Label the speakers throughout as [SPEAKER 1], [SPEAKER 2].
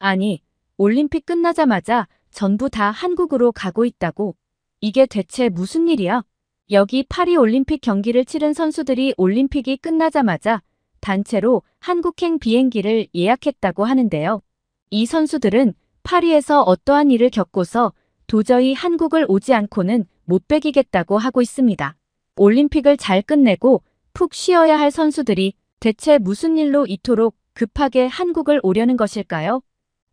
[SPEAKER 1] 아니, 올림픽 끝나자마자 전부 다 한국으로 가고 있다고. 이게 대체 무슨 일이야? 여기 파리 올림픽 경기를 치른 선수들이 올림픽이 끝나자마자 단체로 한국행 비행기를 예약했다고 하는데요. 이 선수들은 파리에서 어떠한 일을 겪고서 도저히 한국을 오지 않고는 못 배기겠다고 하고 있습니다. 올림픽을 잘 끝내고 푹 쉬어야 할 선수들이 대체 무슨 일로 이토록 급하게 한국을 오려는 것일까요?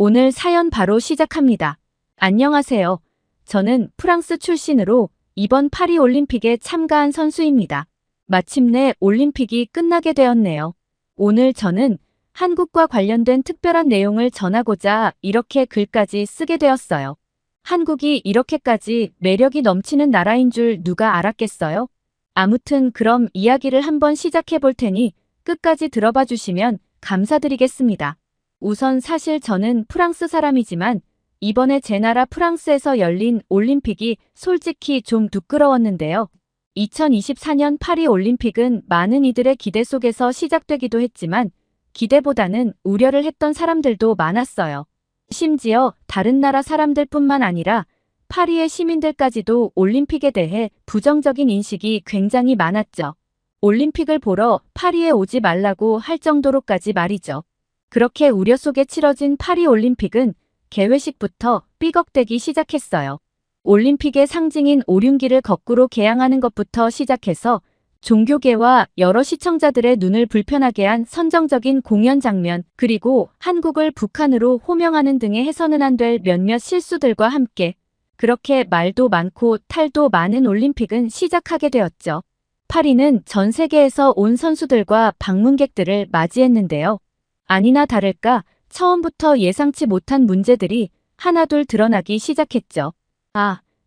[SPEAKER 1] 오늘 사연 바로 시작합니다. 안녕하세요. 저는 프랑스 출신으로 이번 파리 올림픽에 참가한 선수입니다. 마침내 올림픽이 끝나게 되었네요. 오늘 저는 한국과 관련된 특별한 내용을 전하고자 이렇게 글까지 쓰게 되었어요. 한국이 이렇게까지 매력이 넘치는 나라인 줄 누가 알았겠어요? 아무튼 그럼 이야기를 한번 시작해 볼 테니 끝까지 들어봐 주시면 감사드리겠습니다. 우선 사실 저는 프랑스 사람이지만 이번에 제 나라 프랑스에서 열린 올림픽이 솔직히 좀 부끄러웠는데요. 2024년 파리 올림픽은 많은 이들의 기대 속에서 시작되기도 했지만 기대보다는 우려를 했던 사람들도 많았어요. 심지어 다른 나라 사람들뿐만 아니라 파리의 시민들까지도 올림픽에 대해 부정적인 인식이 굉장히 많았죠. 올림픽을 보러 파리에 오지 말라고 할 정도로까지 말이죠. 그렇게 우려 속에 치러진 파리 올림픽은 개회식부터 삐걱대기 시작했어요. 올림픽의 상징인 오륜기를 거꾸로 개항하는 것부터 시작해서 종교계와 여러 시청자들의 눈을 불편하게 한 선정적인 공연 장면, 그리고 한국을 북한으로 호명하는 등의 해서는 안 될 몇몇 실수들과 함께 그렇게 말도 많고 탈도 많은 올림픽은 시작하게 되었죠. 파리는 전 세계에서 온 선수들과 방문객들을 맞이했는데요. 아니나 다를까 처음부터 예상치 못한 문제들이 하나둘 드러나기 시작했죠.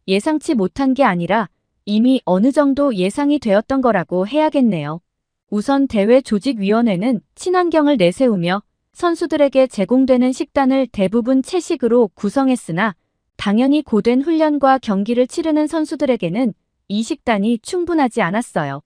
[SPEAKER 1] 예상치 못한 게 아니라 이미 어느 정도 예상이 되었던 거라고 해야겠네요. 우선 대회 조직위원회는 친환경을 내세우며 선수들에게 제공되는 식단을 대부분 채식으로 구성했으나 당연히 고된 훈련과 경기를 치르는 선수들에게는 이 식단이 충분하지 않았어요.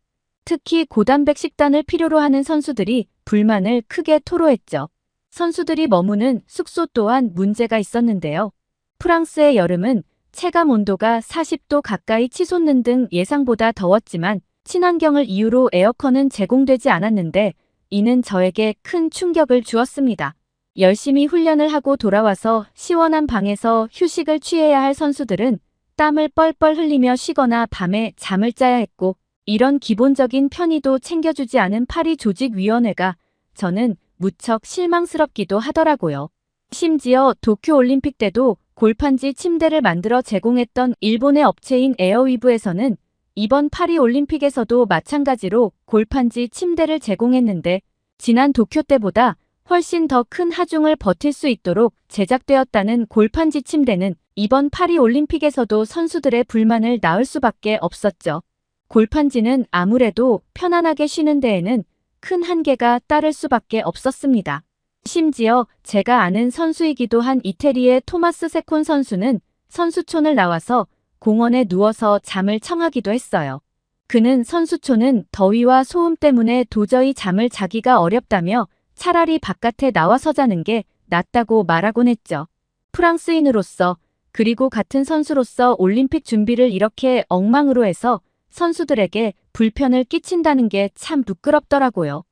[SPEAKER 1] 특히 고단백 식단을 필요로 하는 선수들이 불만을 크게 토로했죠. 선수들이 머무는 숙소 또한 문제가 있었는데요. 프랑스의 여름은 체감 온도가 40도 가까이 치솟는 등 예상보다 더웠지만 친환경을 이유로 에어컨은 제공되지 않았는데 이는 저에게 큰 충격을 주었습니다. 열심히 훈련을 하고 돌아와서 시원한 방에서 휴식을 취해야 할 선수들은 땀을 뻘뻘 흘리며 쉬거나 밤에 잠을 자야 했고 이런 기본적인 편의도 챙겨주지 않은 파리 조직위원회가 저는 무척 실망스럽기도 하더라고요. 심지어 도쿄올림픽 때도 골판지 침대를 만들어 제공했던 일본의 업체인 에어위브에서는 이번 파리 올림픽에서도 마찬가지로 골판지 침대를 제공했는데 지난 도쿄 때보다 훨씬 더 큰 하중을 버틸 수 있도록 제작되었다는 골판지 침대는 이번 파리 올림픽에서도 선수들의 불만을 낳을 수밖에 없었죠. 골판지는 아무래도 편안하게 쉬는 데에는 큰 한계가 따를 수밖에 없었습니다. 심지어 제가 아는 선수이기도 한 이태리의 토마스 세콘 선수는 선수촌을 나와서 공원에 누워서 잠을 청하기도 했어요. 그는 선수촌은 더위와 소음 때문에 도저히 잠을 자기가 어렵다며 차라리 바깥에 나와서 자는 게 낫다고 말하곤 했죠. 프랑스인으로서 그리고 같은 선수로서 올림픽 준비를 이렇게 엉망으로 해서 선수들에게 불편을 끼친다는 게 참 부끄럽더라고요.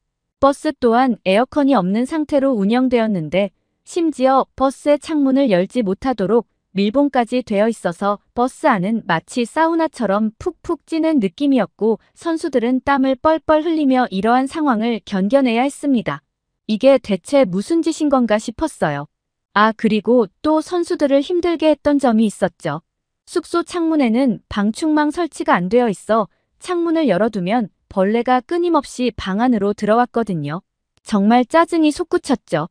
[SPEAKER 1] 버스 또한 에어컨이 없는 상태로 운영되었는데 심지어 버스의 창문을 열지 못하도록 밀봉까지 되어 있어서 버스 안은 마치 사우나처럼 푹푹 찌는 느낌이었고 선수들은 땀을 뻘뻘 흘리며 이러한 상황을 견뎌내야 했습니다. 이게 대체 무슨 짓인 건가 싶었어요. 그리고 또 선수들을 힘들게 했던 점이 있었죠. 숙소 창문에는 방충망 설치가 안 되어 있어 창문을 열어두면 벌레가 끊임없이 방 안으로 들어왔거든요. 정말 짜증이 솟구쳤죠.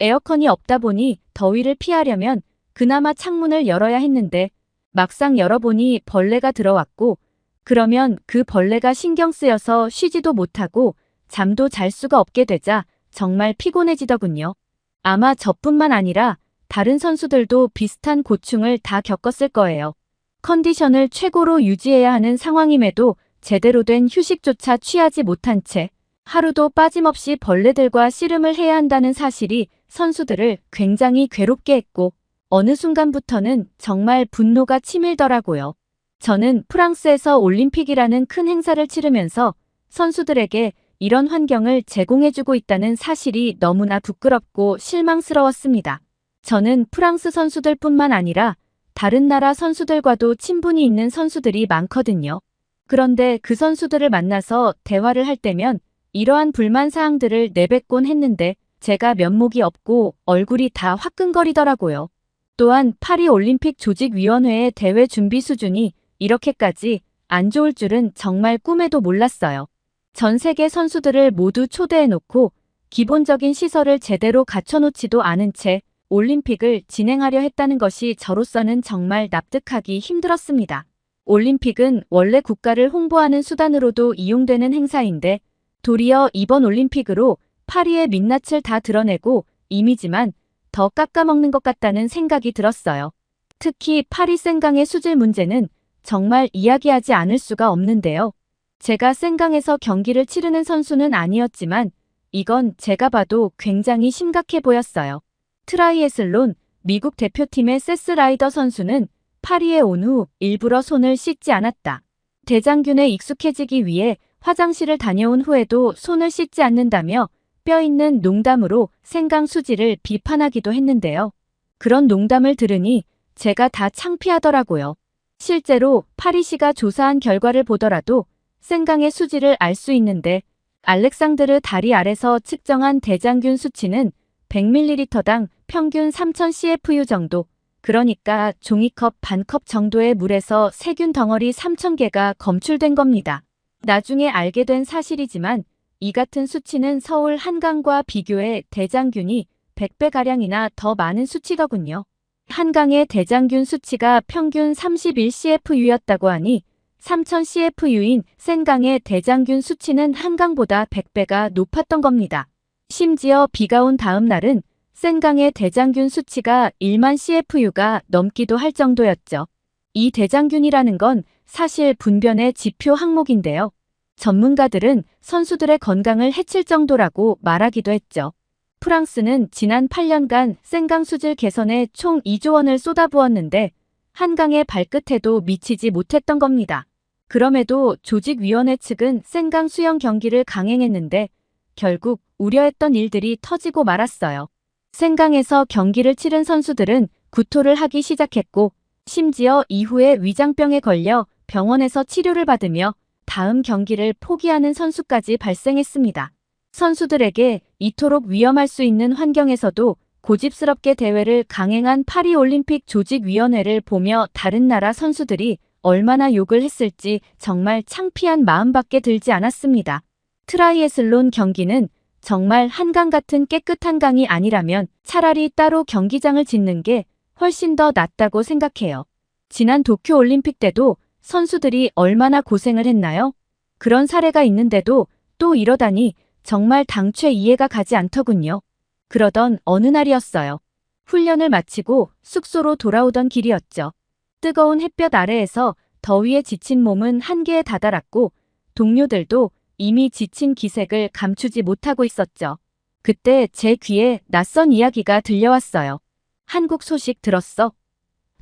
[SPEAKER 1] 에어컨이 없다 보니 더위를 피하려면 그나마 창문을 열어야 했는데 막상 열어보니 벌레가 들어왔고 그러면 그 벌레가 신경 쓰여서 쉬지도 못하고 잠도 잘 수가 없게 되자 정말 피곤해지더군요. 아마 저뿐만 아니라 다른 선수들도 비슷한 고충을 다 겪었을 거예요. 컨디션을 최고로 유지해야 하는 상황임에도 제대로 된 휴식조차 취하지 못한 채 하루도 빠짐없이 벌레들과 씨름을 해야 한다는 사실이 선수들을 굉장히 괴롭게 했고 어느 순간부터는 정말 분노가 치밀더라고요. 저는 프랑스에서 올림픽이라는 큰 행사를 치르면서 선수들에게 이런 환경을 제공해주고 있다는 사실이 너무나 부끄럽고 실망스러웠습니다. 저는 프랑스 선수들뿐만 아니라 다른 나라 선수들과도 친분이 있는 선수들이 많거든요. 그런데 그 선수들을 만나서 대화를 할 때면 이러한 불만 사항들을 내뱉곤 했는데 제가 면목이 없고 얼굴이 다 화끈거리더라고요. 또한 파리올림픽 조직위원회의 대회 준비 수준이 이렇게까지 안 좋을 줄은 정말 꿈에도 몰랐어요. 전 세계 선수들을 모두 초대해놓고 기본적인 시설을 제대로 갖춰놓지도 않은 채 올림픽을 진행하려 했다는 것이 저로서는 정말 납득하기 힘들었습니다. 올림픽은 원래 국가를 홍보하는 수단으로도 이용되는 행사인데 도리어 이번 올림픽으로 파리의 민낯을 다 드러내고 이미지만 더 깎아먹는 것 같다는 생각이 들었어요. 특히 파리 생강의 수질 문제는 정말 이야기하지 않을 수가 없는데요. 제가 생강에서 경기를 치르는 선수는 아니었지만 이건 제가 봐도 굉장히 심각해 보였어요. 트라이애슬론 미국 대표팀의 세스 라이더 선수는 파리에 온 후 일부러 손을 씻지 않았다. 대장균에 익숙해지기 위해 화장실을 다녀온 후에도 손을 씻지 않는다며 뼈 있는 농담으로 생강 수질을 비판하기도 했는데요. 그런 농담을 들으니 제가 다 창피하더라고요. 실제로 파리시가 조사한 결과를 보더라도 생강의 수질을 알 수 있는데 알렉상드르 다리 아래서 측정한 대장균 수치는 100ml당 평균 3000 CFU 정도, 그러니까 종이컵 반컵 정도의 물에서 세균 덩어리 3000개가 검출된 겁니다. 나중에 알게 된 사실이지만 이 같은 수치는 서울 한강과 비교해 대장균이 100배가량이나 더 많은 수치더군요. 한강의 대장균 수치가 평균 31 CFU였다고 하니 3000 CFU인 센강의 대장균 수치는 한강보다 100배가 높았던 겁니다. 심지어 비가 온 다음 날은 센강의 대장균 수치가 1만 CFU가 넘기도 할 정도였죠. 이 대장균이라는 건 사실 분변의 지표 항목인데요. 전문가들은 선수들의 건강을 해칠 정도라고 말하기도 했죠. 프랑스는 지난 8년간 생강 수질 개선에 총 2조 원을 쏟아부었는데 한강의 발끝에도 미치지 못했던 겁니다. 그럼에도 조직위원회 측은 생강 수영 경기를 강행했는데 결국 우려했던 일들이 터지고 말았어요. 생강에서 경기를 치른 선수들은 구토를 하기 시작했고 심지어 이후에 위장병에 걸려 병원에서 치료를 받으며 다음 경기를 포기하는 선수까지 발생했습니다. 선수들에게 이토록 위험할 수 있는 환경에서도 고집스럽게 대회를 강행한 파리올림픽 조직위원회를 보며 다른 나라 선수들이 얼마나 욕을 했을지 정말 창피한 마음밖에 들지 않았습니다. 트라이애슬론 경기는 정말 한강 같은 깨끗한 강이 아니라면 차라리 따로 경기장을 짓는 게 훨씬 더 낫다고 생각해요. 지난 도쿄올림픽 때도 선수들이 얼마나 고생을 했나요? 그런 사례가 있는데도 또 이러다니 정말 당최 이해가 가지 않더군요. 그러던 어느 날이었어요. 훈련을 마치고 숙소로 돌아오던 길이었죠. 뜨거운 햇볕 아래에서 더위에 지친 몸은 한계에 다다랐고 동료들도 이미 지친 기색을 감추지 못하고 있었죠. 그때 제 귀에 낯선 이야기가 들려왔어요. 한국 소식 들었어?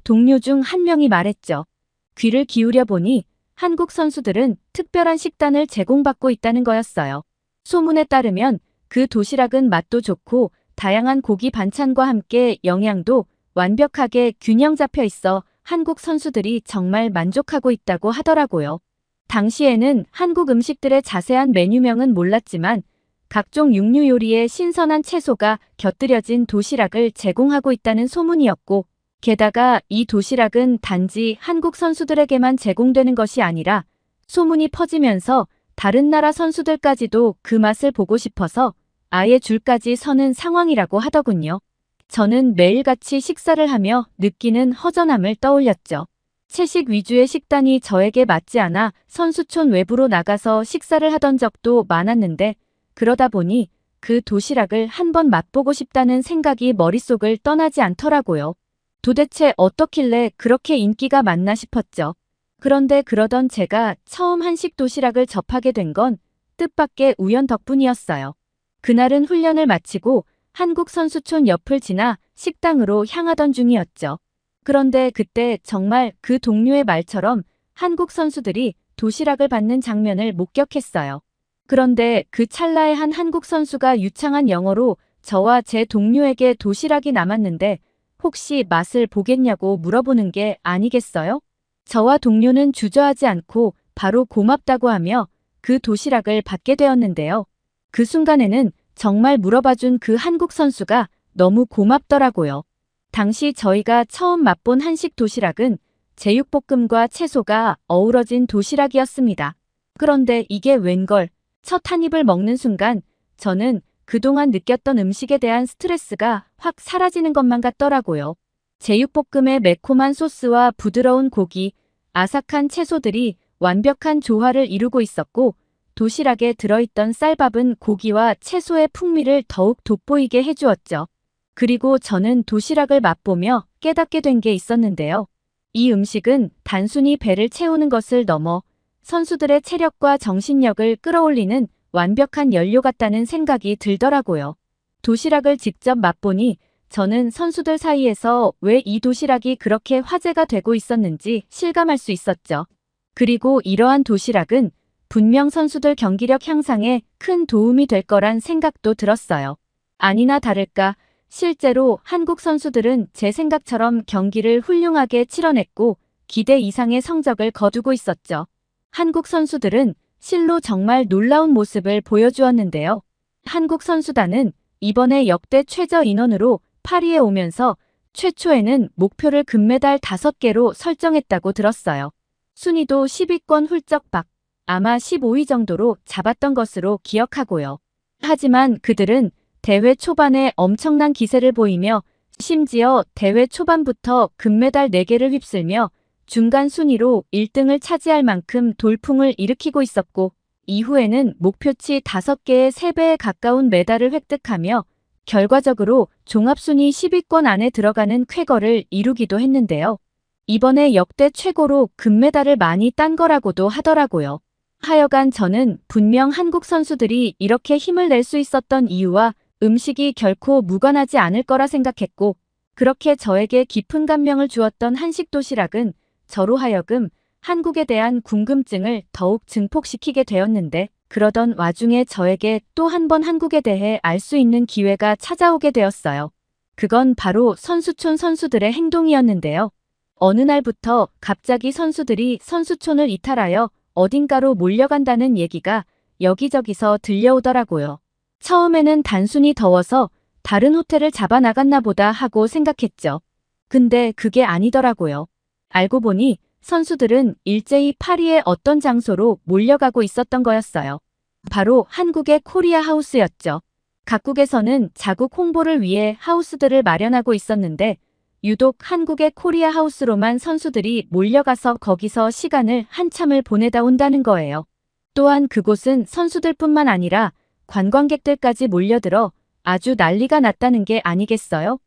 [SPEAKER 1] 동료 중 한 명이 말했죠. 귀를 기울여 보니 한국 선수들은 특별한 식단을 제공받고 있다는 거였어요. 소문에 따르면 그 도시락은 맛도 좋고 다양한 고기 반찬과 함께 영양도 완벽하게 균형 잡혀 있어 한국 선수들이 정말 만족하고 있다고 하더라고요. 당시에는 한국 음식들의 자세한 메뉴명은 몰랐지만 각종 육류 요리에 신선한 채소가 곁들여진 도시락을 제공하고 있다는 소문이었고 게다가 이 도시락은 단지 한국 선수들에게만 제공되는 것이 아니라 소문이 퍼지면서 다른 나라 선수들까지도 그 맛을 보고 싶어서 아예 줄까지 서는 상황이라고 하더군요. 저는 매일같이 식사를 하며 느끼는 허전함을 떠올렸죠. 채식 위주의 식단이 저에게 맞지 않아 선수촌 외부로 나가서 식사를 하던 적도 많았는데 그러다 보니 그 도시락을 한번 맛보고 싶다는 생각이 머릿속을 떠나지 않더라고요. 도대체 어떻길래 그렇게 인기가 많나 싶었죠. 그런데 그러던 제가 처음 한식 도시락을 접하게 된 건 뜻밖의 우연 덕분이었어요. 그날은 훈련을 마치고 한국 선수촌 옆을 지나 식당으로 향하던 중이었죠. 그런데 그때 정말 그 동료의 말처럼 한국 선수들이 도시락을 받는 장면을 목격했어요. 그런데 그 찰나에 한 한국 선수가 유창한 영어로 저와 제 동료에게 도시락이 남았는데 혹시 맛을 보겠냐고 물어보는 게 아니겠어요? 저와 동료는 주저하지 않고 바로 고맙다고 하며 그 도시락을 받게 되었는데요. 그 순간에는 정말 물어봐준 그 한국 선수가 너무 고맙더라고요. 당시 저희가 처음 맛본 한식 도시락은 제육볶음과 채소가 어우러진 도시락이었습니다. 그런데 이게 웬걸, 첫 한 입을 먹는 순간 저는 그동안 느꼈던 음식에 대한 스트레스가 확 사라지는 것만 같더라고요. 제육볶음의 매콤한 소스와 부드러운 고기, 아삭한 채소들이 완벽한 조화를 이루고 있었고 도시락에 들어있던 쌀밥은 고기와 채소의 풍미를 더욱 돋보이게 해주었죠. 그리고 저는 도시락을 맛보며 깨닫게 된 게 있었는데요. 이 음식은 단순히 배를 채우는 것을 넘어 선수들의 체력과 정신력을 끌어올리는 완벽한 연료 같다는 생각이 들더라고요. 도시락을 직접 맛보니 저는 선수들 사이에서 왜 이 도시락이 그렇게 화제가 되고 있었는지 실감할 수 있었죠. 그리고 이러한 도시락은 분명 선수들 경기력 향상에 큰 도움이 될 거란 생각도 들었어요. 아니나 다를까 실제로 한국 선수들은 제 생각처럼 경기를 훌륭하게 치러냈고 기대 이상의 성적을 거두고 있었죠. 한국 선수들은 실로 정말 놀라운 모습을 보여주었는데요. 한국 선수단은 이번에 역대 최저 인원으로 파리에 오면서 최초에는 목표를 금메달 5개로 설정했다고 들었어요. 순위도 10위권 훌쩍 밖, 아마 15위 정도로 잡았던 것으로 기억하고요. 하지만 그들은 대회 초반에 엄청난 기세를 보이며 심지어 대회 초반부터 금메달 4개를 휩쓸며 중간 순위로 1등을 차지할 만큼 돌풍을 일으키고 있었고 이후에는 목표치 5개의 3배에 가까운 메달을 획득하며 결과적으로 종합순위 10위권 안에 들어가는 쾌거를 이루기도 했는데요. 이번에 역대 최고로 금메달을 많이 딴 거라고도 하더라고요. 하여간 저는 분명 한국 선수들이 이렇게 힘을 낼 수 있었던 이유와 음식이 결코 무관하지 않을 거라 생각했고 그렇게 저에게 깊은 감명을 주었던 한식 도시락은 저로 하여금 한국에 대한 궁금증을 더욱 증폭시키게 되었는데 그러던 와중에 저에게 또 한 번 한국에 대해 알 수 있는 기회가 찾아오게 되었어요. 그건 바로 선수촌 선수들의 행동이었는데요. 어느 날부터 갑자기 선수들이 선수촌을 이탈하여 어딘가로 몰려간다는 얘기가 여기저기서 들려오더라고요. 처음에는 단순히 더워서 다른 호텔을 잡아 나갔나 보다 하고 생각했죠. 근데 그게 아니더라고요. 알고 보니 선수들은 일제히 파리의 어떤 장소로 몰려가고 있었던 거였어요. 바로 한국의 코리아 하우스였죠. 각국에서는 자국 홍보를 위해 하우스들을 마련하고 있었는데 유독 한국의 코리아 하우스로만 선수들이 몰려가서 거기서 시간을 한참을 보내다 온다는 거예요. 또한 그곳은 선수들뿐만 아니라 관광객들까지 몰려들어 아주 난리가 났다는 게 아니겠어요?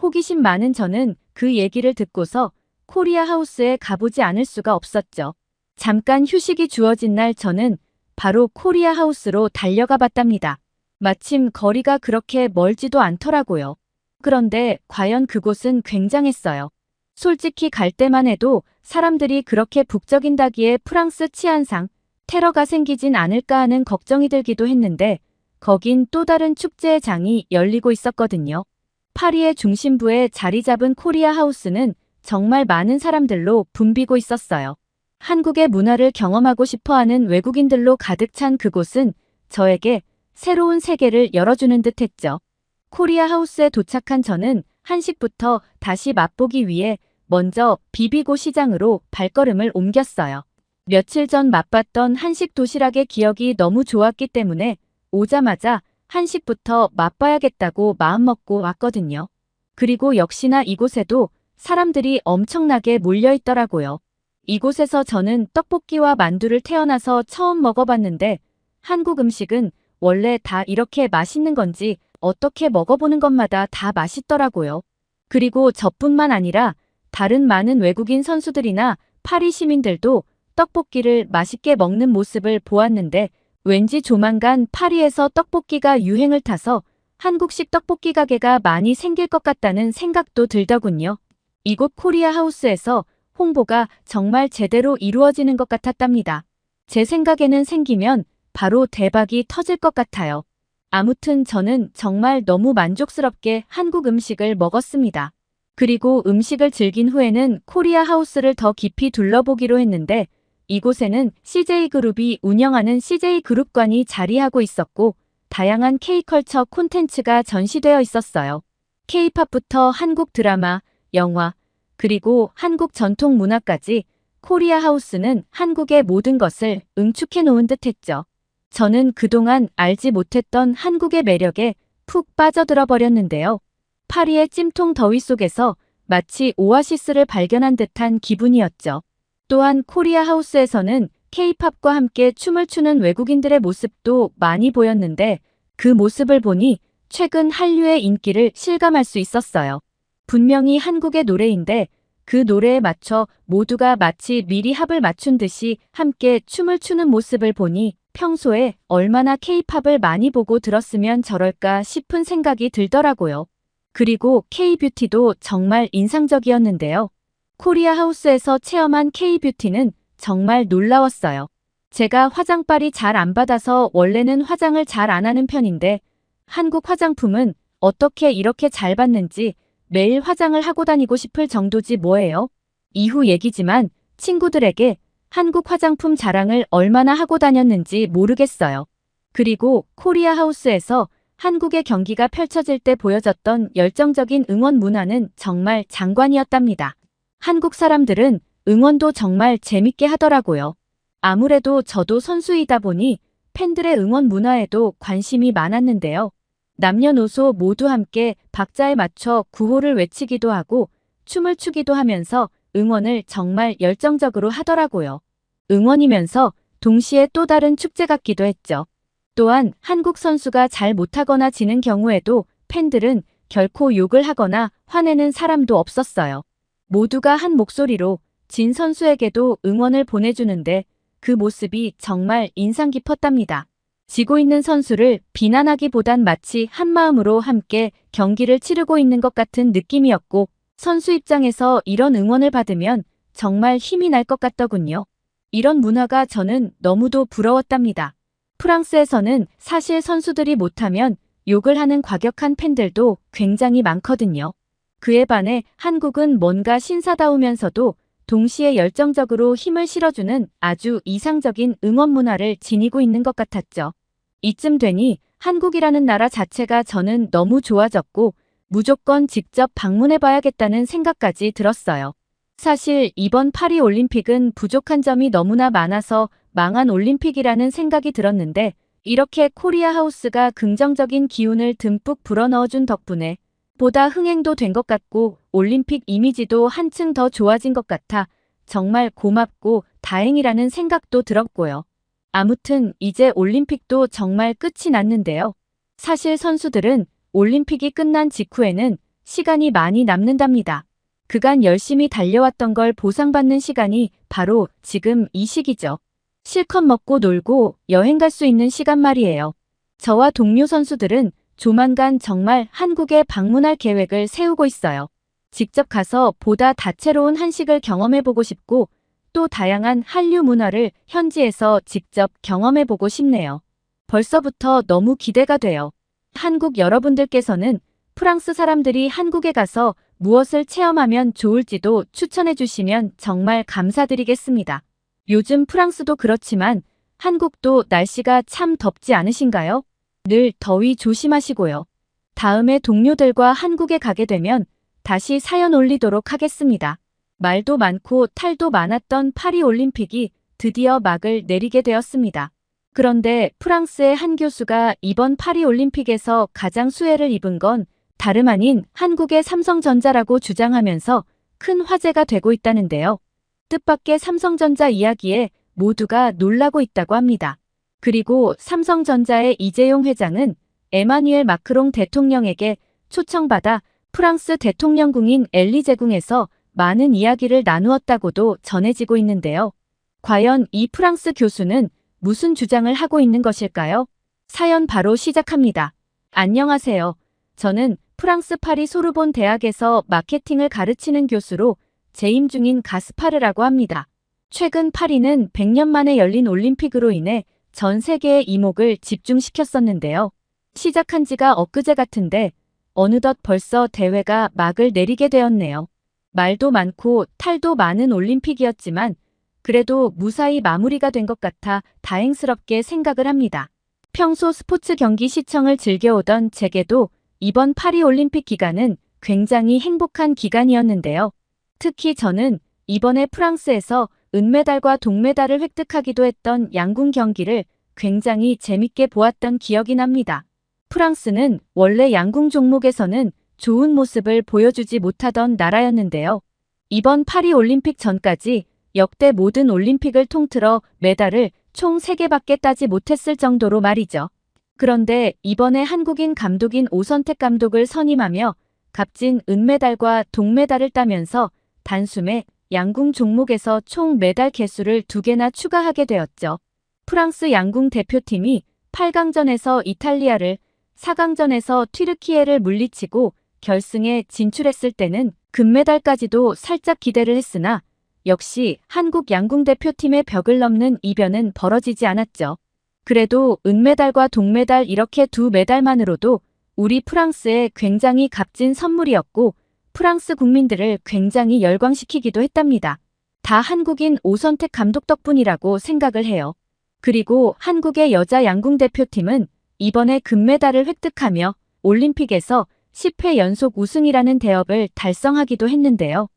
[SPEAKER 1] 호기심 많은 저는 그 얘기를 듣고서 코리아 하우스에 가보지 않을 수가 없었죠. 잠깐 휴식이 주어진 날 저는 바로 코리아 하우스로 달려가 봤답니다. 마침 거리가 그렇게 멀지도 않더라고요. 그런데 과연 그곳은 굉장했어요. 솔직히 갈 때만 해도 사람들이 그렇게 북적인다기에 프랑스 치안상 테러가 생기진 않을까 하는 걱정이 들기도 했는데 거긴 또 다른 축제의 장이 열리고 있었거든요. 파리의 중심부에 자리 잡은 코리아 하우스는 정말 많은 사람들로 붐비고 있었어요. 한국의 문화를 경험하고 싶어하는 외국인들로 가득 찬 그곳은 저에게 새로운 세계를 열어주는 듯 했죠. 코리아 하우스에 도착한 저는 한식부터 다시 맛보기 위해 먼저 비비고 시장으로 발걸음을 옮겼어요. 며칠 전 맛봤던 한식 도시락의 기억이 너무 좋았기 때문에 오자마자 한식부터 맛봐야겠다고 마음먹고 왔거든요. 그리고 역시나 이곳에도 사람들이 엄청나게 몰려있더라고요. 이곳에서 저는 떡볶이와 만두를 태어나서 처음 먹어봤는데 한국 음식은 원래 다 이렇게 맛있는 건지 어떻게 먹어보는 것마다 다 맛있더라고요. 그리고 저뿐만 아니라 다른 많은 외국인 선수들이나 파리 시민들도 떡볶이를 맛있게 먹는 모습을 보았는데 왠지 조만간 파리에서 떡볶이가 유행을 타서 한국식 떡볶이 가게가 많이 생길 것 같다는 생각도 들더군요. 이곳 코리아 하우스에서 홍보가 정말 제대로 이루어지는 것 같았답니다. 제 생각에는 생기면 바로 대박이 터질 것 같아요. 아무튼 저는 정말 너무 만족스럽게 한국 음식을 먹었습니다. 그리고 음식을 즐긴 후에는 코리아 하우스를 더 깊이 둘러보기로 했는데 이곳에는 CJ그룹이 운영하는 CJ그룹관이 자리하고 있었고 다양한 K컬처 콘텐츠가 전시되어 있었어요. K-팝부터 한국 드라마, 영화, 그리고 한국 전통 문화까지 코리아 하우스는 한국의 모든 것을 응축해 놓은 듯했죠. 저는 그동안 알지 못했던 한국의 매력에 푹 빠져들어 버렸는데요. 파리의 찜통 더위 속에서 마치 오아시스를 발견한 듯한 기분이었죠. 또한 코리아 하우스에서는 K-팝과 함께 춤을 추는 외국인들의 모습도 많이 보였는데 그 모습을 보니 최근 한류의 인기를 실감할 수 있었어요. 분명히 한국의 노래인데 그 노래에 맞춰 모두가 마치 미리 합을 맞춘 듯이 함께 춤을 추는 모습을 보니 평소에 얼마나 K-팝을 많이 보고 들었으면 저럴까 싶은 생각이 들더라고요. 그리고 K-뷰티도 정말 인상적이었는데요. 코리아 하우스에서 체험한 K-뷰티는 정말 놀라웠어요. 제가 화장빨이 잘 안 받아서 원래는 화장을 잘 안 하는 편인데 한국 화장품은 어떻게 이렇게 잘 받는지 매일 화장을 하고 다니고 싶을 정도지 뭐예요. 이후 얘기지만 친구들에게 한국 화장품 자랑을 얼마나 하고 다녔는지 모르겠어요. 그리고 코리아 하우스에서 한국의 경기가 펼쳐질 때 보여졌던 열정적인 응원 문화는 정말 장관이었답니다. 한국 사람들은 응원도 정말 재밌게 하더라고요. 아무래도 저도 선수이다 보니 팬들의 응원 문화에도 관심이 많았는데요. 남녀노소 모두 함께 박자에 맞춰 구호를 외치기도 하고 춤을 추기도 하면서 응원을 정말 열정적으로 하더라고요. 응원이면서 동시에 또 다른 축제 같기도 했죠. 또한 한국 선수가 잘 못하거나 지는 경우에도 팬들은 결코 욕을 하거나 화내는 사람도 없었어요. 모두가 한 목소리로 진 선수에게도 응원을 보내주는데 그 모습이 정말 인상 깊었답니다. 지고 있는 선수를 비난하기보단 마치 한마음으로 함께 경기를 치르고 있는 것 같은 느낌이었고 선수 입장에서 이런 응원을 받으면 정말 힘이 날 것 같더군요. 이런 문화가 저는 너무도 부러웠답니다. 프랑스에서는 사실 선수들이 못하면 욕을 하는 과격한 팬들도 굉장히 많거든요. 그에 반해 한국은 뭔가 신사다우면서도 동시에 열정적으로 힘을 실어주는 아주 이상적인 응원 문화를 지니고 있는 것 같았죠. 이쯤 되니 한국이라는 나라 자체가 저는 너무 좋아졌고 무조건 직접 방문해봐야겠다는 생각까지 들었어요. 사실 이번 파리 올림픽은 부족한 점이 너무나 많아서 망한 올림픽이라는 생각이 들었는데 이렇게 코리아 하우스가 긍정적인 기운을 듬뿍 불어넣어준 덕분에 보다 흥행도 된 것 같고 올림픽 이미지도 한층 더 좋아진 것 같아 정말 고맙고 다행이라는 생각도 들었고요. 아무튼 이제 올림픽도 정말 끝이 났는데요. 사실 선수들은 올림픽이 끝난 직후에는 시간이 많이 남는답니다. 그간 열심히 달려왔던 걸 보상받는 시간이 바로 지금 이 시기죠. 실컷 먹고 놀고 여행 갈 수 있는 시간 말이에요. 저와 동료 선수들은 조만간 정말 한국에 방문할 계획을 세우고 있어요. 직접 가서 보다 다채로운 한식을 경험해보고 싶고 또 다양한 한류 문화를 현지에서 직접 경험해보고 싶네요. 벌써부터 너무 기대가 돼요. 한국 여러분들께서는 프랑스 사람들이 한국에 가서 무엇을 체험하면 좋을지도 추천해 주시면 정말 감사드리겠습니다. 요즘 프랑스도 그렇지만 한국도 날씨가 참 덥지 않으신가요? 늘 더위 조심하시고요. 다음에 동료들과 한국에 가게 되면 다시 사연 올리도록 하겠습니다. 말도 많고 탈도 많았던 파리 올림픽이 드디어 막을 내리게 되었습니다. 그런데 프랑스의 한 교수가 이번 파리 올림픽에서 가장 수혜를 입은 건 다름 아닌 한국의 삼성전자라고 주장하면서 큰 화제가 되고 있다는데요. 뜻밖의 삼성전자 이야기에 모두가 놀라고 있다고 합니다. 그리고 삼성전자의 이재용 회장은 에마뉘엘 마크롱 대통령에게 초청받아 프랑스 대통령궁인 엘리제궁에서 많은 이야기를 나누었다고도 전해지고 있는데요. 과연 이 프랑스 교수는 무슨 주장을 하고 있는 것일까요? 사연 바로 시작합니다. 안녕하세요. 저는 프랑스 파리 소르본 대학에서 마케팅을 가르치는 교수로 재임 중인 가스파르라고 합니다. 최근 파리는 100년 만에 열린 올림픽으로 인해 전 세계의 이목을 집중시켰었는데요. 시작한 지가 엊그제 같은데 어느덧 벌써 대회가 막을 내리게 되었네요. 말도 많고 탈도 많은 올림픽이었지만 그래도 무사히 마무리가 된 것 같아 다행스럽게 생각을 합니다. 평소 스포츠 경기 시청을 즐겨오던 제게도 이번 파리올림픽 기간은 굉장히 행복한 기간이었는데요. 특히 저는 이번에 프랑스에서 은메달과 동메달을 획득하기도 했던 양궁 경기를 굉장히 재밌게 보았던 기억이 납니다. 프랑스는 원래 양궁 종목에서는 좋은 모습을 보여주지 못하던 나라였는데요. 이번 파리올림픽 전까지 역대 모든 올림픽을 통틀어 메달을 총 3개밖에 따지 못했을 정도로 말이죠. 그런데 이번에 한국인 감독인 오선택 감독을 선임하며 값진 은메달과 동메달을 따면서 단숨에 양궁 종목에서 총 메달 개수를 2개나 추가하게 되었죠. 프랑스 양궁 대표팀이 8강전에서 이탈리아를, 4강전에서 튀르키예를 물리치고 결승에 진출했을 때는 금메달까지도 살짝 기대를 했으나 역시 한국 양궁 대표팀의 벽을 넘는 이변은 벌어지지 않았죠. 그래도 은메달과 동메달 이렇게 2메달만으로도 우리 프랑스에 굉장히 값진 선물이었고 프랑스 국민들을 굉장히 열광시키기도 했답니다. 다 한국인 오선택 감독 덕분이라고 생각을 해요. 그리고 한국의 여자 양궁 대표팀은 이번에 금메달을 획득하며 올림픽에서 10회 연속 우승이라는 대업을 달성하기도 했는데요.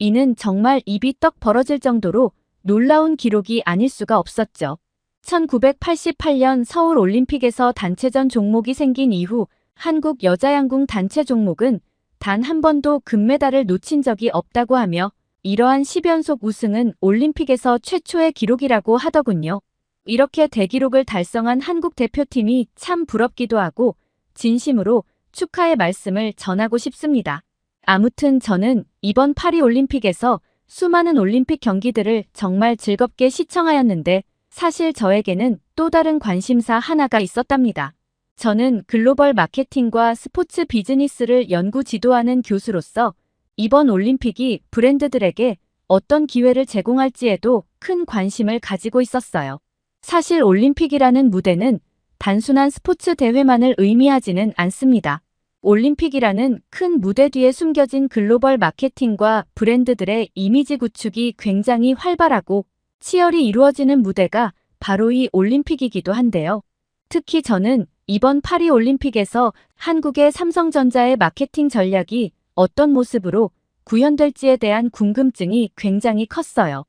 [SPEAKER 1] 이는 정말 입이 떡 벌어질 정도로 놀라운 기록이 아닐 수가 없었죠. 1988년 서울올림픽에서 단체전 종목이 생긴 이후 한국 여자양궁 단체 종목은 단 한 번도 금메달을 놓친 적이 없다고 하며 이러한 10연속 우승은 올림픽에서 최초의 기록이라고 하더군요. 이렇게 대기록을 달성한 한국 대표팀이 참 부럽기도 하고 진심으로 축하의 말씀을 전하고 싶습니다. 아무튼 저는 이번 파리올림픽에서 수많은 올림픽 경기들을 정말 즐겁게 시청하였는데 사실 저에게는 또 다른 관심사 하나가 있었답니다. 저는 글로벌 마케팅과 스포츠 비즈니스를 연구 지도하는 교수로서 이번 올림픽이 브랜드들에게 어떤 기회를 제공할지에도 큰 관심을 가지고 있었어요. 사실 올림픽이라는 무대는 단순한 스포츠 대회만을 의미하지는 않습니다. 올림픽이라는 큰 무대 뒤에 숨겨진 글로벌 마케팅과 브랜드들의 이미지 구축이 굉장히 활발하고 치열이 이루어지는 무대가 바로 이 올림픽이기도 한데요. 특히 저는 이번 파리올림픽에서 한국의 삼성전자의 마케팅 전략이 어떤 모습으로 구현될지에 대한 궁금증이 굉장히 컸어요.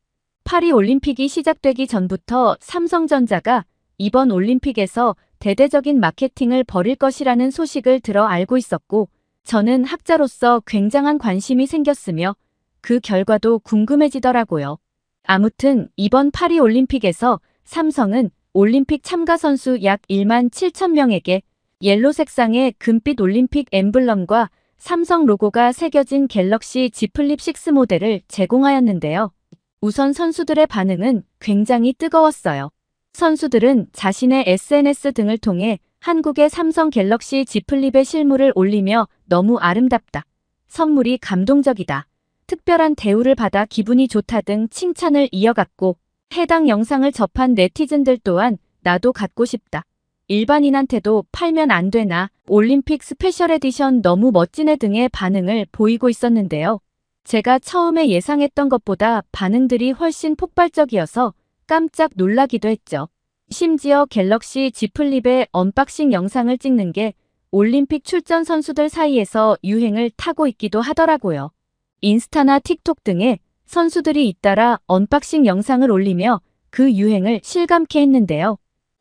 [SPEAKER 1] 파리올림픽이 시작되기 전부터 삼성전자가 이번 올림픽에서 대대적인 마케팅을 벌일 것이라는 소식을 들어 알고 있었고 저는 학자로서 굉장한 관심이 생겼으며 그 결과도 궁금해지더라고요. 아무튼 이번 파리올림픽에서 삼성은 올림픽 참가 선수 약 1만 7천 명에게 옐로 색상의 금빛 올림픽 엠블럼과 삼성 로고가 새겨진 갤럭시 Z 플립 6 모델을 제공하였는데요. 우선 선수들의 반응은 굉장히 뜨거웠어요. 선수들은 자신의 SNS 등을 통해 한국의 삼성 갤럭시 Z 플립의 실물을 올리며 너무 아름답다, 선물이 감동적이다, 특별한 대우를 받아 기분이 좋다 등 칭찬을 이어갔고 해당 영상을 접한 네티즌들 또한 나도 갖고 싶다, 일반인한테도 팔면 안 되나, 올림픽 스페셜 에디션 너무 멋지네 등의 반응을 보이고 있었는데요. 제가 처음에 예상했던 것보다 반응들이 훨씬 폭발적이어서 깜짝 놀라기도 했죠. 심지어 갤럭시 Z 플립의 언박싱 영상을 찍는 게 올림픽 출전 선수들 사이에서 유행을 타고 있기도 하더라고요. 인스타나 틱톡 등에 선수들이 잇따라 언박싱 영상을 올리며 그 유행을 실감케 했는데요.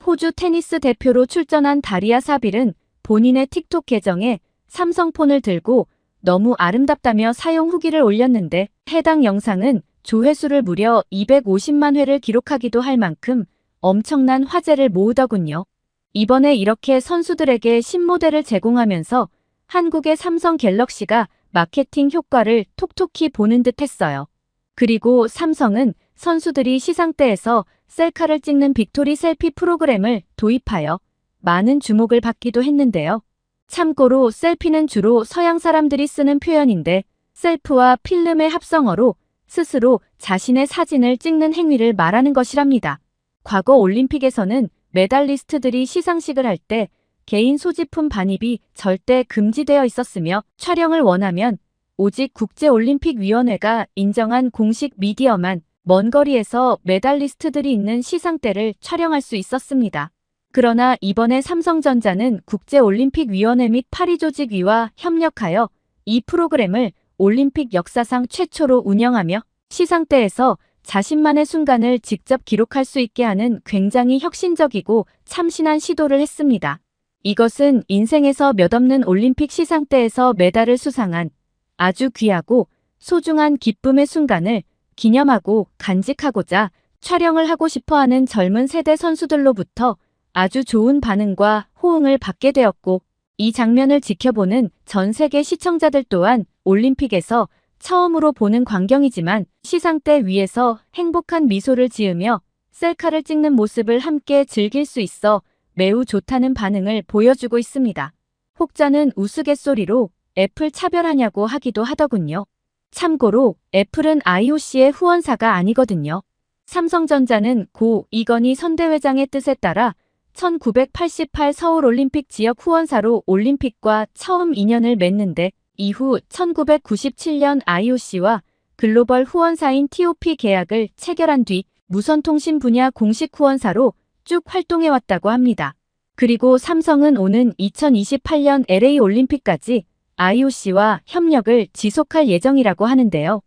[SPEAKER 1] 호주 테니스 대표로 출전한 다리아 사빌은 본인의 틱톡 계정에 삼성폰을 들고 너무 아름답다며 사용 후기를 올렸는데 해당 영상은 조회수를 무려 250만 회를 기록하기도 할 만큼 엄청난 화제를 모으더군요. 이번에 이렇게 선수들에게 신모델을 제공하면서 한국의 삼성 갤럭시가 마케팅 효과를 톡톡히 보는 듯 했어요. 그리고 삼성은 선수들이 시상대에서 셀카를 찍는 빅토리 셀피 프로그램을 도입하여 많은 주목을 받기도 했는데요. 참고로 셀피는 주로 서양 사람들이 쓰는 표현인데 셀프와 필름의 합성어로 스스로 자신의 사진을 찍는 행위를 말하는 것이랍니다. 과거 올림픽에서는 메달리스트들이 시상식을 할 때 개인 소지품 반입이 절대 금지되어 있었으며 촬영을 원하면 오직 국제올림픽위원회가 인정한 공식 미디어만 먼 거리에서 메달리스트들이 있는 시상대를 촬영할 수 있었습니다. 그러나 이번에 삼성전자는 국제올림픽위원회 및 파리조직위와 협력하여 이 프로그램을 올림픽 역사상 최초로 운영하며 시상대에서 자신만의 순간을 직접 기록할 수 있게 하는 굉장히 혁신적이고 참신한 시도를 했습니다. 이것은 인생에서 몇 없는 올림픽 시상대에서 메달을 수상한 아주 귀하고 소중한 기쁨의 순간을 기념하고 간직하고자 촬영을 하고 싶어하는 젊은 세대 선수들로부터 아주 좋은 반응과 호응을 받게 되었고 이 장면을 지켜보는 전 세계 시청자들 또한 올림픽에서 처음으로 보는 광경이지만 시상대 위에서 행복한 미소를 지으며 셀카를 찍는 모습을 함께 즐길 수 있어 매우 좋다는 반응을 보여주고 있습니다. 혹자는 우스갯소리로 애플 차별하냐고 하기도 하더군요. 참고로 애플은 IOC의 후원사가 아니거든요. 삼성전자는 고 이건희 선대회장의 뜻에 따라 1988 서울올림픽 지역 후원사로 올림픽과 처음 인연을 맺는데 이후 1997년 IOC와 글로벌 후원사인 TOP 계약을 체결한 뒤 무선통신 분야 공식 후원사로 쭉 활동해왔다고 합니다. 그리고 삼성은 오는 2028년 LA 올림픽까지 IOC와 협력을 지속할 예정이라고 하는데요.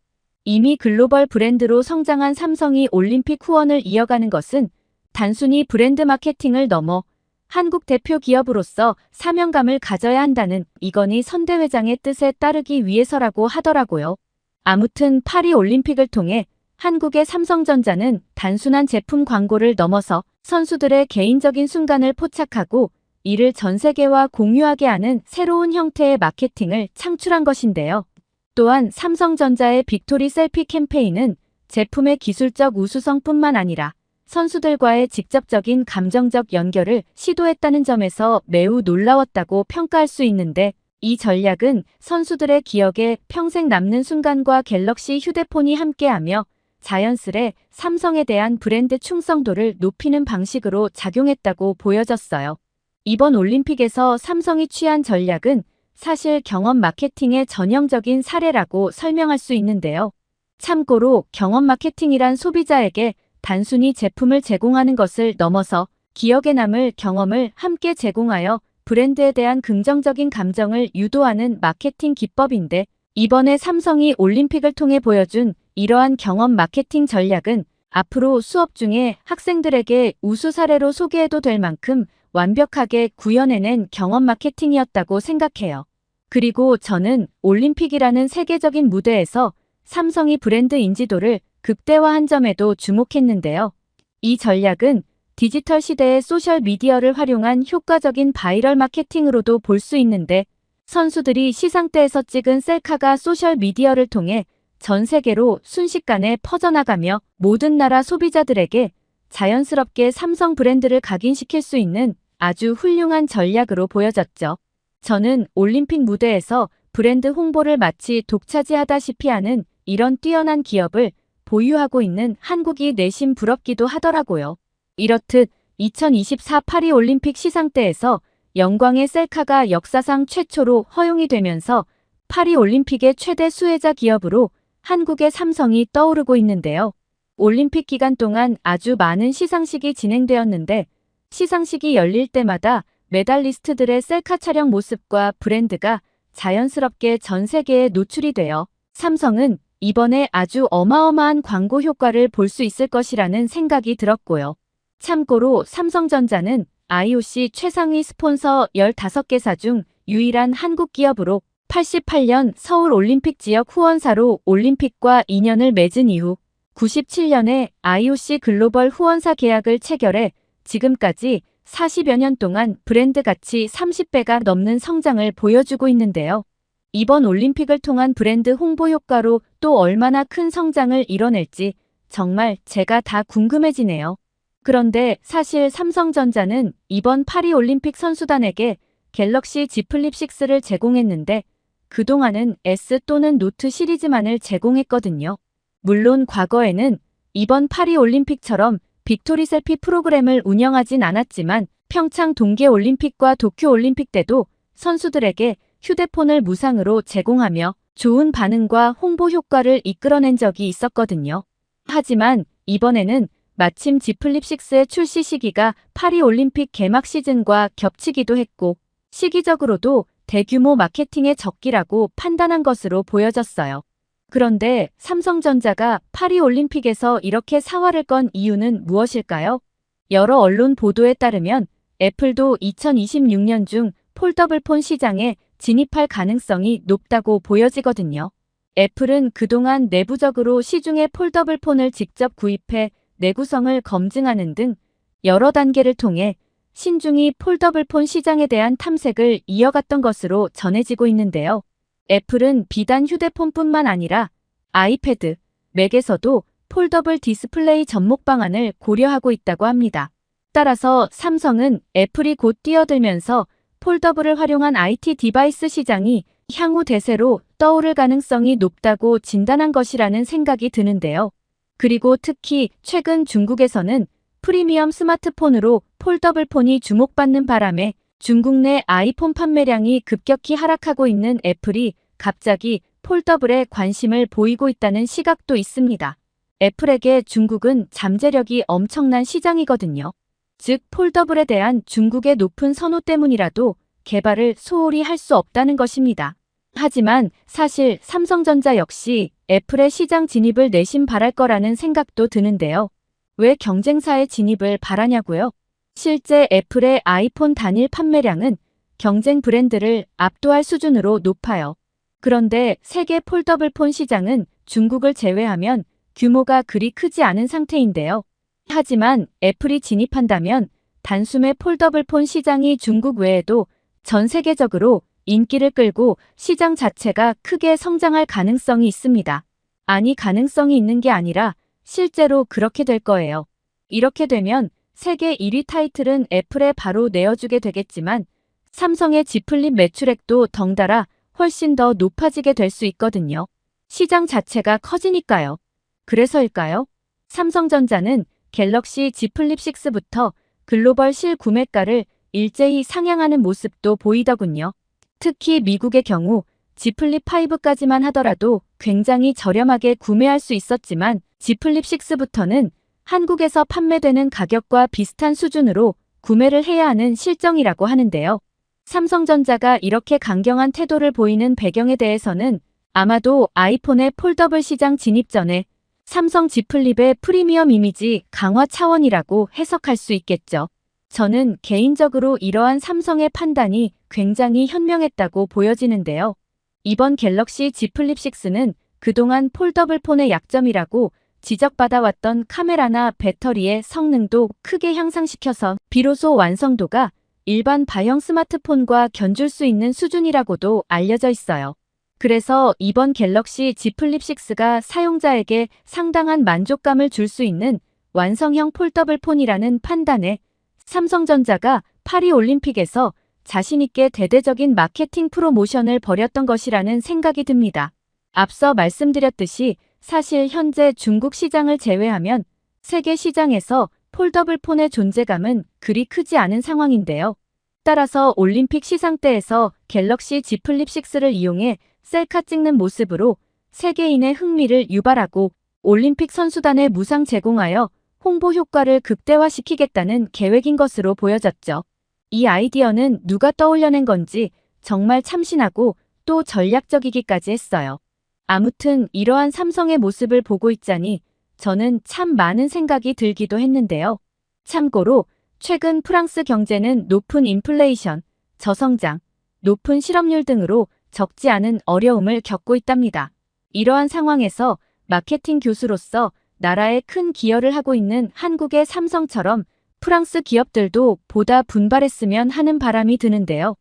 [SPEAKER 1] 이미 글로벌 브랜드로 성장한 삼성이 올림픽 후원을 이어가는 것은 단순히 브랜드 마케팅을 넘어 한국 대표 기업으로서 사명감을 가져야 한다는 이건희 선대회장의 뜻에 따르기 위해서라고 하더라고요. 아무튼 파리 올림픽을 통해 한국의 삼성전자는 단순한 제품 광고를 넘어서 선수들의 개인적인 순간을 포착하고 이를 전 세계와 공유하게 하는 새로운 형태의 마케팅을 창출한 것인데요. 또한 삼성전자의 빅토리 셀피 캠페인은 제품의 기술적 우수성뿐만 아니라 선수들과의 직접적인 감정적 연결을 시도했다는 점에서 매우 놀라웠다고 평가할 수 있는데 이 전략은 선수들의 기억에 평생 남는 순간과 갤럭시 휴대폰이 함께하며 자연스레 삼성에 대한 브랜드 충성도를 높이는 방식으로 작용했다고 보여졌어요. 이번 올림픽에서 삼성이 취한 전략은 사실 경험 마케팅의 전형적인 사례라고 설명할 수 있는데요. 참고로 경험 마케팅이란 소비자에게 단순히 제품을 제공하는 것을 넘어서 기억에 남을 경험을 함께 제공하여 브랜드에 대한 긍정적인 감정을 유도하는 마케팅 기법인데 이번에 삼성이 올림픽을 통해 보여준 이러한 경험 마케팅 전략은 앞으로 수업 중에 학생들에게 우수 사례로 소개해도 될 만큼 완벽하게 구현해낸 경험 마케팅이었다고 생각해요. 그리고 저는 올림픽이라는 세계적인 무대에서 삼성이 브랜드 인지도를 극대화한 점에도 주목했는데요. 이 전략은 디지털 시대의 소셜미디어를 활용한 효과적인 바이럴 마케팅으로도 볼 수 있는데 선수들이 시상대에서 찍은 셀카가 소셜미디어를 통해 전 세계로 순식간에 퍼져나가며 모든 나라 소비자들에게 자연스럽게 삼성 브랜드를 각인시킬 수 있는 아주 훌륭한 전략으로 보여졌죠. 저는 올림픽 무대에서 브랜드 홍보를 마치 독차지하다시피 하는 이런 뛰어난 기업을 보유하고 있는 한국이 내심 부럽기도 하더라고요. 이렇듯 2024 파리 올림픽 시상대에서 영광의 셀카가 역사상 최초로 허용이 되면서 파리 올림픽의 최대 수혜자 기업으로 한국의 삼성이 떠오르고 있는데요. 올림픽 기간 동안 아주 많은 시상식이 진행되었는데 시상식이 열릴 때마다 메달리스트들의 셀카 촬영 모습과 브랜드가 자연스럽게 전 세계에 노출이 되어 삼성은 이번에 아주 어마어마한 광고 효과를 볼 수 있을 것이라는 생각이 들었고요. 참고로 삼성전자는 IOC 최상위 스폰서 15개사 중 유일한 한국 기업으로 88년 서울 올림픽 지역 후원사로 올림픽과 인연을 맺은 이후 97년에 IOC 글로벌 후원사 계약을 체결해 지금까지 40여 년 동안 브랜드 가치 30배가 넘는 성장을 보여주고 있는데요. 이번 올림픽을 통한 브랜드 홍보 효과로 또 얼마나 큰 성장을 이뤄낼지 정말 제가 다 궁금해지네요. 그런데 사실 삼성전자는 이번 파리 올림픽 선수단에게 갤럭시 Z 플립 6를 제공했는데 그동안은 S 또는 노트 시리즈만을 제공했거든요. 물론 과거에는 이번 파리 올림픽처럼 빅토리 셀피 프로그램을 운영하진 않았지만 평창 동계 올림픽과 도쿄 올림픽 때도 선수들에게 휴대폰을 무상으로 제공하며 좋은 반응과 홍보 효과를 이끌어낸 적이 있었거든요. 하지만 이번에는 마침 Z 플립 6의 출시 시기가 파리 올림픽 개막 시즌과 겹치기도 했고 시기적으로도 대규모 마케팅의 적기라고 판단한 것으로 보여졌어요. 그런데 삼성전자가 파리 올림픽에서 이렇게 사활을 건 이유는 무엇일까요? 여러 언론 보도에 따르면 애플도 2026년 중 폴더블폰 시장에 진입할 가능성이 높다고 보여지거든요. 애플은 그동안 내부적으로 시중에 폴더블폰을 직접 구입해 내구성을 검증하는 등 여러 단계를 통해 신중히 폴더블폰 시장에 대한 탐색을 이어갔던 것으로 전해지고 있는데요. 애플은 비단 휴대폰뿐만 아니라 아이패드, 맥에서도 폴더블 디스플레이 접목 방안을 고려하고 있다고 합니다. 따라서 삼성은 애플이 곧 뛰어들면서 폴더블을 활용한 IT 디바이스 시장이 향후 대세로 떠오를 가능성이 높다고 진단한 것이라는 생각이 드는데요. 그리고 특히 최근 중국에서는 프리미엄 스마트폰으로 폴더블폰이 주목받는 바람에 중국 내 아이폰 판매량이 급격히 하락하고 있는 애플이 갑자기 폴더블에 관심을 보이고 있다는 시각도 있습니다. 애플에게 중국은 잠재력이 엄청난 시장이거든요. 즉 폴더블에 대한 중국의 높은 선호 때문이라도 개발을 소홀히 할 수 없다는 것입니다. 하지만 사실 삼성전자 역시 애플의 시장 진입을 내심 바랄 거라는 생각도 드는데요. 왜 경쟁사의 진입을 바라냐고요? 실제 애플의 아이폰 단일 판매량은 경쟁 브랜드를 압도할 수준으로 높아요. 그런데 세계 폴더블폰 시장은 중국을 제외하면 규모가 그리 크지 않은 상태인데요. 하지만 애플이 진입한다면 단숨에 폴더블폰 시장이 중국 외에도 전 세계적으로 인기를 끌고 시장 자체가 크게 성장할 가능성이 있습니다. 아니 가능성이 있는 게 아니라 실제로 그렇게 될 거예요. 이렇게 되면 세계 1위 타이틀은 애플에 바로 내어주게 되겠지만 삼성의 Z 플립 매출액도 덩달아 훨씬 더 높아지게 될 수 있거든요. 시장 자체가 커지니까요. 그래서일까요? 삼성전자는 갤럭시 Z 플립 6부터 글로벌 실구매가를 일제히 상향하는 모습도 보이더군요. 특히 미국의 경우 Z 플립 5까지만 하더라도 굉장히 저렴하게 구매할 수 있었지만 Z 플립 6부터는 한국에서 판매되는 가격과 비슷한 수준으로 구매를 해야 하는 실정이라고 하는데요. 삼성전자가 이렇게 강경한 태도를 보이는 배경에 대해서는 아마도 아이폰의 폴더블 시장 진입 전에 삼성 Z 플립의 프리미엄 이미지 강화 차원이라고 해석할 수 있겠죠. 저는 개인적으로 이러한 삼성의 판단이 굉장히 현명했다고 보여지는데요. 이번 갤럭시 Z 플립 6는 그동안 폴더블 폰의 약점이라고 지적받아왔던 카메라나 배터리의 성능도 크게 향상시켜서 비로소 완성도가 일반 바형 스마트폰과 견줄 수 있는 수준이라고도 알려져 있어요. 그래서 이번 갤럭시 Z 플립 6가 사용자에게 상당한 만족감을 줄 수 있는 완성형 폴더블 폰이라는 판단에 삼성전자가 파리 올림픽에서 자신있게 대대적인 마케팅 프로모션을 벌였던 것이라는 생각이 듭니다. 앞서 말씀드렸듯이 사실 현재 중국 시장을 제외하면 세계 시장에서 폴더블 폰의 존재감은 그리 크지 않은 상황인데요. 따라서 올림픽 시상대에서 갤럭시 Z 플립 6를 이용해 셀카 찍는 모습으로 세계인의 흥미를 유발하고 올림픽 선수단에 무상 제공하여 홍보 효과를 극대화시키겠다는 계획인 것으로 보여졌죠. 이 아이디어는 누가 떠올려낸 건지 정말 참신하고 또 전략적이기까지 했어요. 아무튼 이러한 삼성의 모습을 보고 있자니 저는 참 많은 생각이 들기도 했는데요. 참고로 최근 프랑스 경제는 높은 인플레이션, 저성장, 높은 실업률 등으로 적지 않은 어려움을 겪고 있답니다. 이러한 상황에서 마케팅 교수로서 나라에 큰 기여를 하고 있는 한국의 삼성처럼 프랑스 기업들도 보다 분발했으면 하는 바람이 드는데요.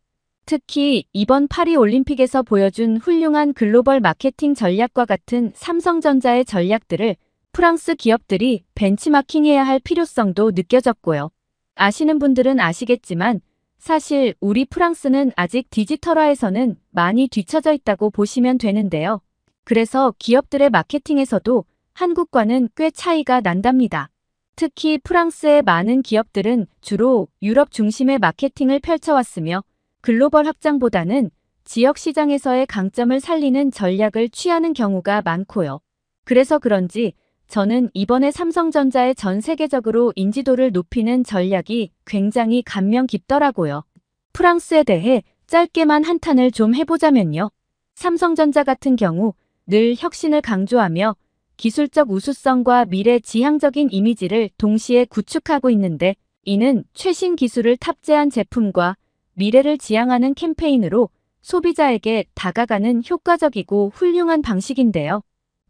[SPEAKER 1] 특히 이번 파리 올림픽에서 보여준 훌륭한 글로벌 마케팅 전략과 같은 삼성전자의 전략들을 프랑스 기업들이 벤치마킹해야 할 필요성도 느껴졌고요. 아시는 분들은 아시겠지만 사실 우리 프랑스는 아직 디지털화에서는 많이 뒤처져 있다고 보시면 되는데요. 그래서 기업들의 마케팅에서도 한국과는 꽤 차이가 난답니다. 특히 프랑스의 많은 기업들은 주로 유럽 중심의 마케팅을 펼쳐왔으며 글로벌 확장보다는 지역 시장에서의 강점을 살리는 전략을 취하는 경우가 많고요. 그래서 그런지 저는 이번에 삼성전자의 전 세계적으로 인지도를 높이는 전략이 굉장히 감명 깊더라고요. 프랑스에 대해 짧게만 한탄을 좀 해보자면요. 삼성전자 같은 경우 늘 혁신을 강조하며 기술적 우수성과 미래 지향적인 이미지를 동시에 구축하고 있는데, 이는 최신 기술을 탑재한 제품과 미래를 지향하는 캠페인으로 소비자에게 다가가는 효과적이고 훌륭한 방식인데요.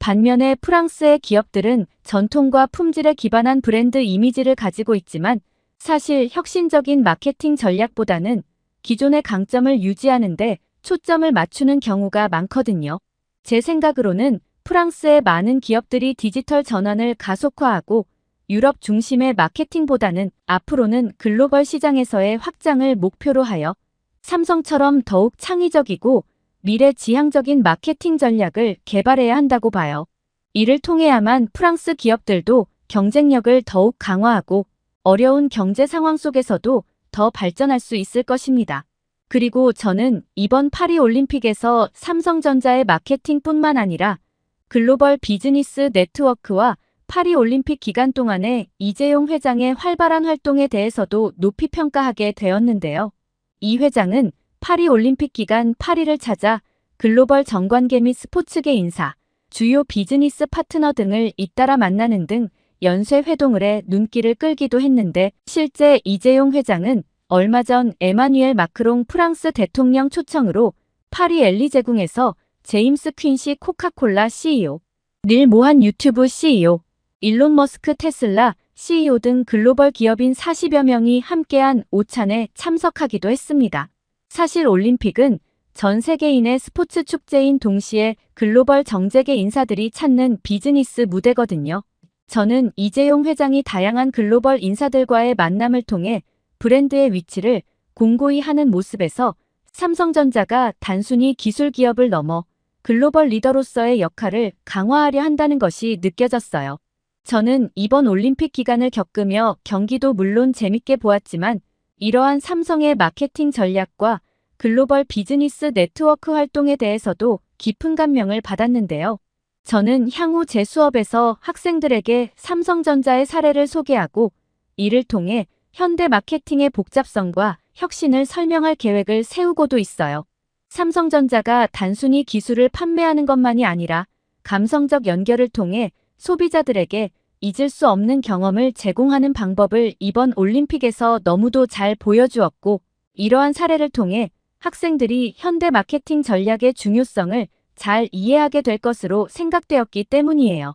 [SPEAKER 1] 반면에 프랑스의 기업들은 전통과 품질에 기반한 브랜드 이미지를 가지고 있지만 사실 혁신적인 마케팅 전략보다는 기존의 강점을 유지하는 데 초점을 맞추는 경우가 많거든요. 제 생각으로는 프랑스의 많은 기업들이 디지털 전환을 가속화하고 유럽 중심의 마케팅보다는 앞으로는 글로벌 시장에서의 확장을 목표로 하여 삼성처럼 더욱 창의적이고 미래 지향적인 마케팅 전략을 개발해야 한다고 봐요. 이를 통해야만 프랑스 기업들도 경쟁력을 더욱 강화하고 어려운 경제 상황 속에서도 더 발전할 수 있을 것입니다. 그리고 저는 이번 파리 올림픽에서 삼성전자의 마케팅뿐만 아니라 글로벌 비즈니스 네트워크와 파리 올림픽 기간 동안의 이재용 회장의 활발한 활동에 대해서도 높이 평가하게 되었는데요. 이 회장은 파리 올림픽 기간 파리를 찾아 글로벌 정관계 및 스포츠계 인사, 주요 비즈니스 파트너 등을 잇따라 만나는 등 연쇄 회동을 해 눈길을 끌기도 했는데, 실제 이재용 회장은 얼마 전 에마뉘엘 마크롱 프랑스 대통령 초청으로 파리 엘리제궁에서 제임스 퀸시 코카콜라 CEO, 닐 모한 유튜브 CEO, 일론 머스크 테슬라 CEO 등 글로벌 기업인 40여 명이 함께한 오찬에 참석하기도 했습니다. 사실 올림픽은 전 세계인의 스포츠 축제인 동시에 글로벌 정재계 인사들이 찾는 비즈니스 무대거든요. 저는 이재용 회장이 다양한 글로벌 인사들과의 만남을 통해 브랜드의 위치를 공고히 하는 모습에서 삼성전자가 단순히 기술 기업을 넘어 글로벌 리더로서의 역할을 강화하려 한다는 것이 느껴졌어요. 저는 이번 올림픽 기간을 겪으며 경기도 물론 재밌게 보았지만 이러한 삼성의 마케팅 전략과 글로벌 비즈니스 네트워크 활동에 대해서도 깊은 감명을 받았는데요. 저는 향후 제 수업에서 학생들에게 삼성전자의 사례를 소개하고 이를 통해 현대 마케팅의 복잡성과 혁신을 설명할 계획을 세우고도 있어요. 삼성전자가 단순히 기술을 판매하는 것만이 아니라 감성적 연결을 통해 소비자들에게 잊을 수 없는 경험을 제공하는 방법을 이번 올림픽에서 너무도 잘 보여주었고, 이러한 사례를 통해 학생들이 현대 마케팅 전략의 중요성을 잘 이해하게 될 것으로 생각되었기 때문이에요.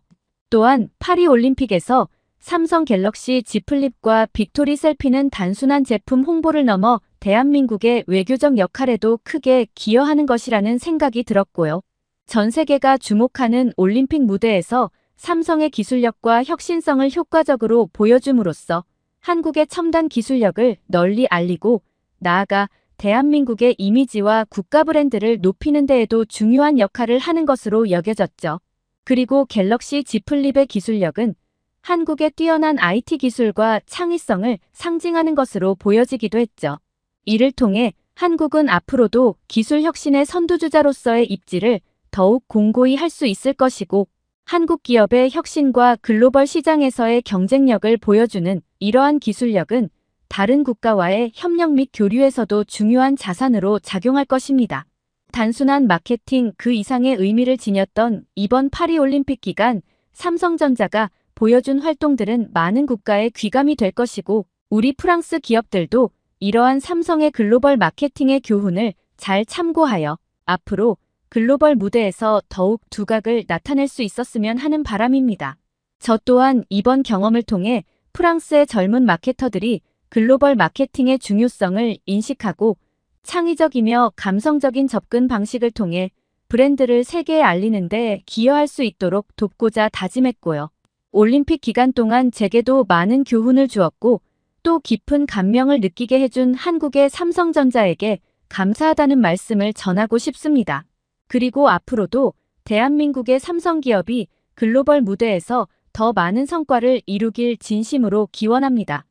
[SPEAKER 1] 또한 파리 올림픽에서 삼성 갤럭시 Z 플립과 빅토리 셀피는 단순한 제품 홍보를 넘어 대한민국의 외교적 역할에도 크게 기여하는 것이라는 생각이 들었고요. 전 세계가 주목하는 올림픽 무대에서 삼성의 기술력과 혁신성을 효과적으로 보여줌으로써 한국의 첨단 기술력을 널리 알리고 나아가 대한민국의 이미지와 국가 브랜드를 높이는 데에도 중요한 역할을 하는 것으로 여겨졌죠. 그리고 갤럭시 Z 플립의 기술력은 한국의 뛰어난 IT 기술과 창의성을 상징하는 것으로 보여지기도 했죠. 이를 통해 한국은 앞으로도 기술 혁신의 선두주자로서의 입지를 더욱 공고히 할 수 있을 것이고, 한국 기업의 혁신과 글로벌 시장에서의 경쟁력을 보여주는 이러한 기술력은 다른 국가와의 협력 및 교류에서도 중요한 자산으로 작용할 것입니다. 단순한 마케팅 그 이상의 의미를 지녔던 이번 파리 올림픽 기간 삼성전자가 보여준 활동들은 많은 국가의 귀감이 될 것이고, 우리 프랑스 기업들도 이러한 삼성의 글로벌 마케팅의 교훈을 잘 참고하여 앞으로 글로벌 무대에서 더욱 두각을 나타낼 수 있었으면 하는 바람입니다. 저 또한 이번 경험을 통해 프랑스의 젊은 마케터들이 글로벌 마케팅의 중요성을 인식하고 창의적이며 감성적인 접근 방식을 통해 브랜드를 세계에 알리는 데 기여할 수 있도록 돕고자 다짐했고요. 올림픽 기간 동안 제게도 많은 교훈을 주었고 또 깊은 감명을 느끼게 해준 한국의 삼성전자에게 감사하다는 말씀을 전하고 싶습니다. 그리고 앞으로도 대한민국의 삼성기업이 글로벌 무대에서 더 많은 성과를 이루길 진심으로 기원합니다.